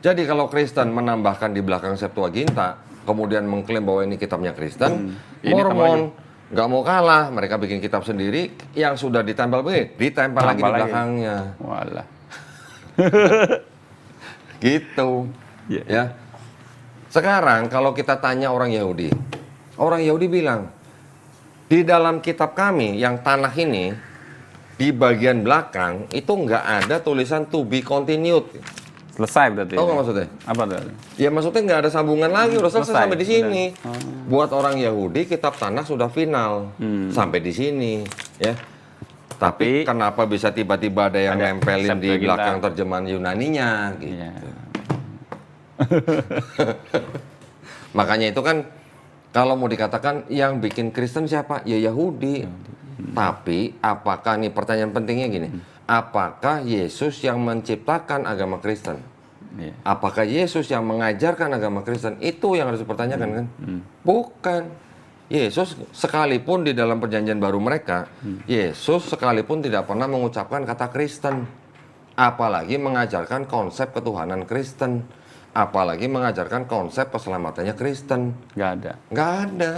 Jadi kalau Kristen menambahkan di belakang Septuaginta, kemudian mengklaim bahwa ini kitabnya Kristen, Mormon nggak mau kalah, mereka bikin kitab sendiri yang sudah ditempel lagi di belakangnya.
Walah.
Gitu. Ya. Sekarang kalau kita tanya orang Yahudi bilang, di dalam kitab kami yang Tanakh ini, di bagian belakang itu nggak ada tulisan to be continued.
Selesai berarti.
Tahu nggak maksudnya?
Apa tuh?
Ya maksudnya nggak ada sambungan lagi, udah selesai sampai di sini.
Oh.
Buat orang Yahudi kitab Tanakh sudah final sampai di sini, ya. Tapi kenapa bisa tiba-tiba ada yang
Ada
nempelin di
Septuaginta.
belakang terjemahan Yunaninya gitu.
Iya.
Makanya itu kan kalau mau dikatakan yang bikin Kristen siapa? Ya Yahudi. Tapi apakah nih pertanyaan pentingnya gini, apakah Yesus yang menciptakan agama Kristen?
Iya.
Apakah Yesus yang mengajarkan agama Kristen? Itu yang harus dipertanyakan kan? Bukan. Yesus sekalipun di dalam perjanjian baru mereka, Yesus sekalipun tidak pernah mengucapkan kata Kristen. Apalagi mengajarkan konsep ketuhanan Kristen. Apalagi mengajarkan konsep keselamatannya Kristen.
Nggak ada.
Nggak ada.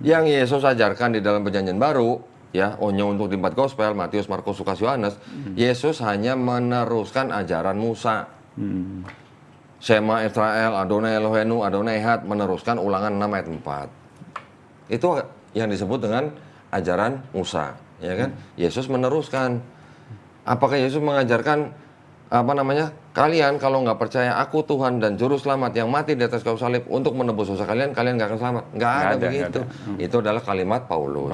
Yang Yesus ajarkan di dalam perjanjian baru, ya, hanya untuk di 4 gospel, Matius, Markus, Lukas, Yohanes, Yesus hanya meneruskan ajaran Musa. Shema Israel, Adonai Elohenu, Adonai Echad, meneruskan Ulangan 6 ayat 4. Itu yang disebut dengan ajaran Musa, ya kan? Yesus meneruskan. Apakah Yesus mengajarkan kalian kalau nggak percaya aku Tuhan dan Juru Selamat yang mati di atas kayu salib untuk menebus dosa kalian nggak akan selamat? Nggak ada begitu. Itu adalah kalimat Paulus.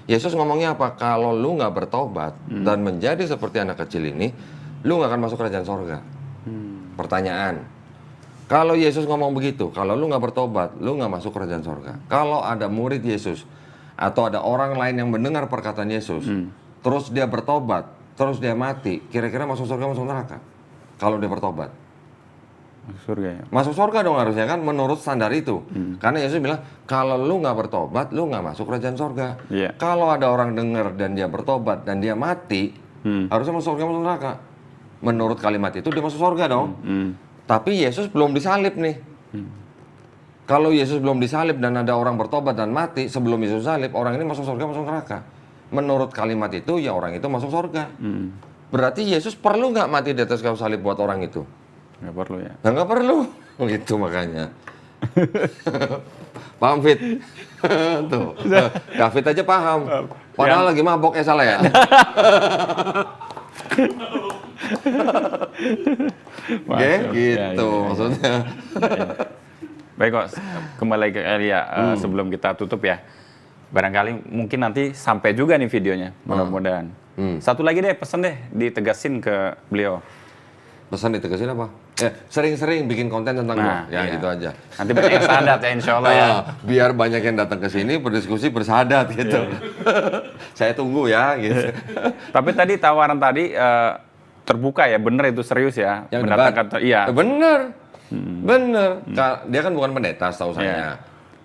Yesus ngomongnya apa? Kalau lu nggak bertobat dan menjadi seperti anak kecil ini, lu nggak akan masuk kerajaan sorga. Pertanyaan, kalau Yesus ngomong begitu, kalau lu nggak bertobat, lu nggak masuk kerajaan sorga. Kalau ada murid Yesus atau ada orang lain yang mendengar perkataan Yesus, terus dia bertobat, terus dia mati, kira-kira masuk surga masuk neraka? Kalau dia bertobat,
Masuk surga ya.
masuk surga dong harusnya kan menurut standar itu. Karena Yesus bilang kalau lu nggak bertobat, lu nggak masuk kerajaan sorga.
Iya.
Kalau ada orang dengar dan dia bertobat dan dia mati, harusnya masuk surga masuk neraka. Menurut kalimat itu dia masuk surga dong. Tapi Yesus belum disalib nih. Kalau Yesus belum disalib dan ada orang bertobat dan mati sebelum Yesus salib, orang ini masuk surga masuk neraka. Menurut kalimat itu ya orang itu masuk surga. Berarti Yesus perlu nggak mati di atas kayu salib buat orang itu?
Nggak perlu ya.
Nah, nggak perlu. Gitu makanya. Paham, Fit? Tuh. David aja paham. Padahal lagi mabok salah ya? Oke, gitu maksudnya.
Baik kok, kembali ke Elia sebelum kita tutup ya. Barangkali mungkin nanti sampai juga nih videonya, mudah-mudahan. Satu lagi deh, pesen deh, ditegasin ke beliau.
Pesan ditegasin apa? Sering-sering bikin konten tentang gua, ya
iya.
gitu aja.
Nanti banyak yang sadat ya, insya Allah ya.
Biar banyak yang datang ke sini berdiskusi bersahadat gitu. Saya tunggu ya gitu.
Tapi tadi tawaran tadi terbuka ya, bener itu serius ya.
Yang
mendatangkan
debat.
iya.
Bener. Bener. Dia kan bukan pendeta setahu saya.
Iya.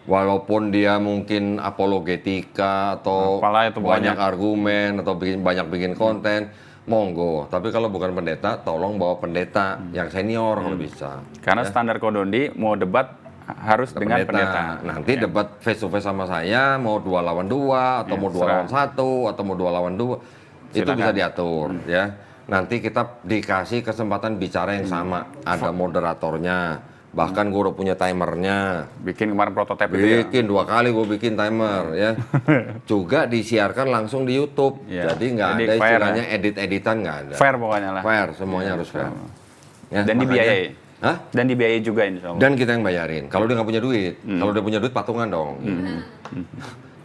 Walaupun dia mungkin apologetika atau
Apalah itu
banyak argumen atau banyak bikin konten, monggo. Tapi kalau bukan pendeta, tolong bawa pendeta yang senior kalau bisa.
Karena standar Kodondi mau debat harus dengan pendeta.
Nanti debat face to face sama saya, mau 2 lawan 2 atau
Ya,
mau 2 lawan 1 atau mau 2 lawan 2, itu
Silakan.
bisa diatur ya. Nanti kita dikasih kesempatan bicara yang sama, ada moderatornya, bahkan gue udah punya timernya.
Bikin kemarin prototipe itu ya.
Bikin 2 kali gue bikin timer ya. Juga disiarkan langsung di YouTube.
Ya.
Jadi nggak
Jadi
ada
fair,
istilahnya edit-editan nggak ada.
Fair pokoknya lah.
Fair, semuanya harus fair. Ya,
Dan
makanya-
dibiayai.
Hah?
Dan dibiayai juga insya Allah.
Dan kita yang bayarin. Kalau dia nggak punya duit, kalau dia punya duit patungan dong.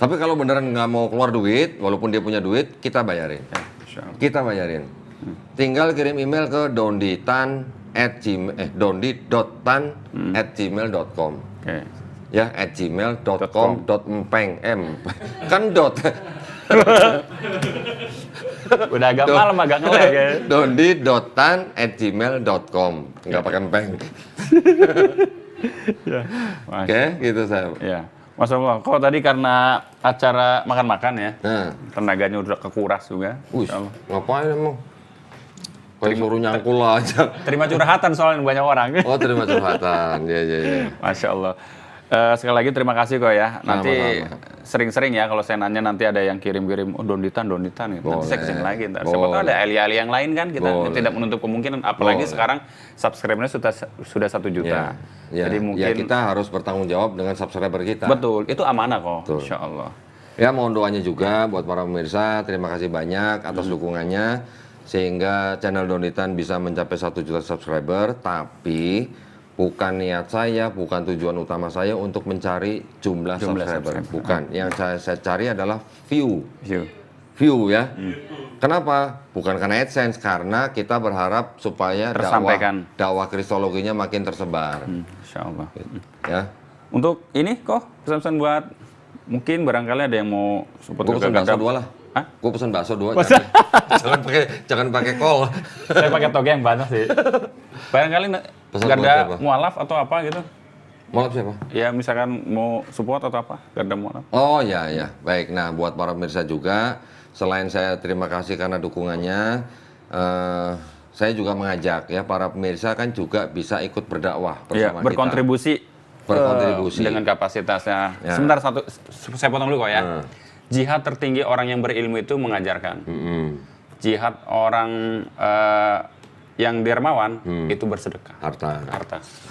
Tapi kalau beneran nggak mau keluar duit, walaupun dia punya duit, kita bayarin.
Insya Allah.
Kita bayarin. Tinggal kirim email ke dondi.tan@gmail.com.
Oke.
Ya, @gmail.com.empeng. Kan dot.
Udah agak malam, agak ngelag ya.
dondi.tan@gmail.com. Nggak pakai empeng. Oke, gitu saya.
Ya. Masya Allah, kalau tadi karena acara makan-makan ya,
Nah,
tenaganya udah kekuras juga.
wih,
Insya Allah.
ngapain emang? Kayak suruh nyangkul aja.
Terima curhatan soalnya banyak orang.
Oh, terima curhatan. Ya.
Masya Allah. Sekali lagi terima kasih kok ya. Nanti
Sama-sama.
sering-sering ya kalau saya nanya nanti ada yang kirim-kirim donditan gitu. Nanti saya kesini lagi ntar. Siapa tahu
Boleh.
ada ahli-ahli yang lain kan kita
Boleh.
tidak menutup kemungkinan. Apalagi
Boleh.
sekarang subscribernya sudah 1 juta.
Ya,
Jadi mungkin
kita harus bertanggung jawab dengan subscriber kita.
betul itu amanah kok.
Betul.
Insya Allah.
Ya, mohon doanya juga buat para pemirsa. Terima kasih banyak atas dukungannya sehingga channel Donditan bisa mencapai 1 juta subscriber. Tapi bukan niat saya, bukan tujuan utama saya untuk mencari jumlah subscriber.
subscriber.
Bukan. Yang saya cari adalah view.
View.
view ya. Kenapa? Bukan karena AdSense, karena kita berharap supaya
Tersampaikan.
dakwah kristologinya makin tersebar.
Insya Allah.
Ya.
Untuk ini kok pesan-pesan buat mungkin barangkali ada yang mau support
Gue pesen bakso 2 lah.
Hah?
Gue pesen bakso 2.
Masa?
Jangan pakai kol.
Saya pakai toge yang banyak sih. Barangkali
Pesan
nggak
buat
ada
siapa?
mualaf atau apa gitu.
Mau siapa?
Ya misalkan mau support atau apa, nggak ada mualaf.
Oh ya ya, baik. Nah buat para pemirsa juga, selain saya terima kasih karena dukungannya, saya juga mengajak ya para pemirsa kan juga bisa ikut berdakwah
Iya,
bersama
berkontribusi.
Berkontribusi.
Dengan kapasitasnya.
Ya.
Sebentar saya potong dulu kok ya.
Hmm.
Jihad tertinggi orang yang berilmu itu mengajarkan. Jihad orang yang dermawan itu bersedekah.
Harta.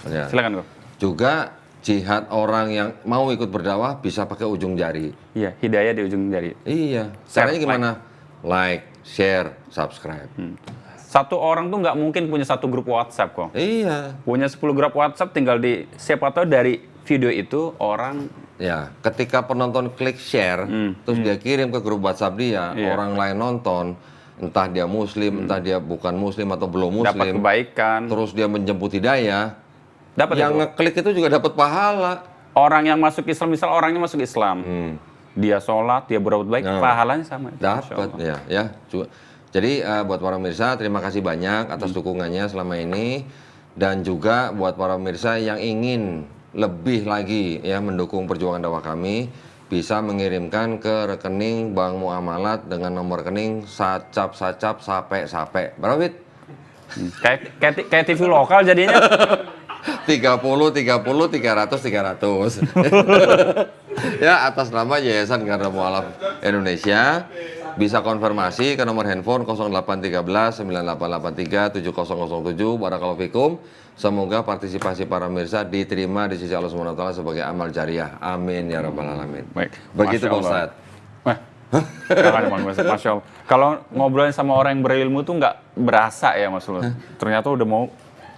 Ya.
Silakan kok.
Juga jihad orang yang mau ikut berdakwah bisa pakai ujung jari.
Iya, hidayah di ujung jari.
Iya.
Share,
Caranya gimana? Like, share, subscribe.
Satu orang tuh nggak mungkin punya satu grup WhatsApp kok.
Iya.
Punya 10 grup WhatsApp tinggal di siapa tahu dari video itu orang
Ya, ketika penonton klik share, terus dia kirim ke grup WhatsApp dia,
Iya.
orang lain nonton, entah dia muslim, entah dia bukan muslim atau belum
dapat
muslim,
kebaikan,
terus dia menjemput hidayah,
dapat
yang
itu.
ngeklik itu juga dapat pahala.
Orang yang masuk Islam, misal orangnya masuk Islam, dia sholat, dia berbuat baik,
Nah.
pahalanya sama.
Dapat ya. Jadi buat para pemirsa terima kasih banyak atas dukungannya selama ini, dan juga buat para pemirsa yang ingin lebih lagi ya mendukung perjuangan dakwah kami, bisa mengirimkan ke rekening Bank Muamalat dengan nomor rekening sacap sape. Berapa Fit?
Kayak TV lokal jadinya.
30 300 ya, atas nama Yayasan Garda Mualaf Indonesia. Bisa konfirmasi ke nomor handphone 0813 9883 7007. Barakallahu fikum. Semoga partisipasi para pemirsa diterima di sisi Allah Subhanahu wa taala sebagai amal jariah. Amin ya rabbal alamin.
Baik.
Begitu
Masya
Pak
Allah.
Ustadz.
Wah, jangan Bang, Masya Allah. Kalau ngobrolin sama orang yang berilmu tuh nggak berasa ya Mas Lul. Ternyata udah mau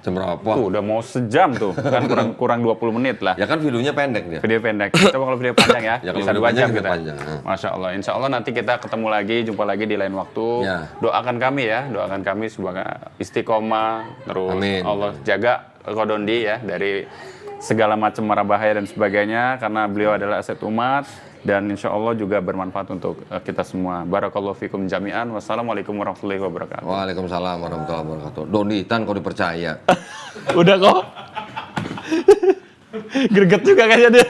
Jam berapa?
tuh udah mau sejam tuh. Kan kurang 20 menit lah.
Ya kan videonya pendek dia.
Video pendek. Coba kalau video panjang ya,
Ya, kalau
bisa
video
2 jam
panjang,
kita.
panjang.
Masya Allah. Insya Allah nanti kita ketemu lagi, jumpa lagi di lain waktu.
Ya.
Doakan kami ya, doakan kami semoga istiqomah, terus
Amin.
Allah jaga Kodondi ya dari segala macam mara bahaya dan sebagainya, karena beliau adalah aset umat dan insya Allah juga bermanfaat untuk kita semua. Barakallahu fikum jami'an. Wassalamualaikum warahmatullahi wabarakatuh.
Waalaikumsalam warahmatullahi wabarakatuh. Donitan kau dipercaya.
Udah kok. Greget juga kayaknya dia.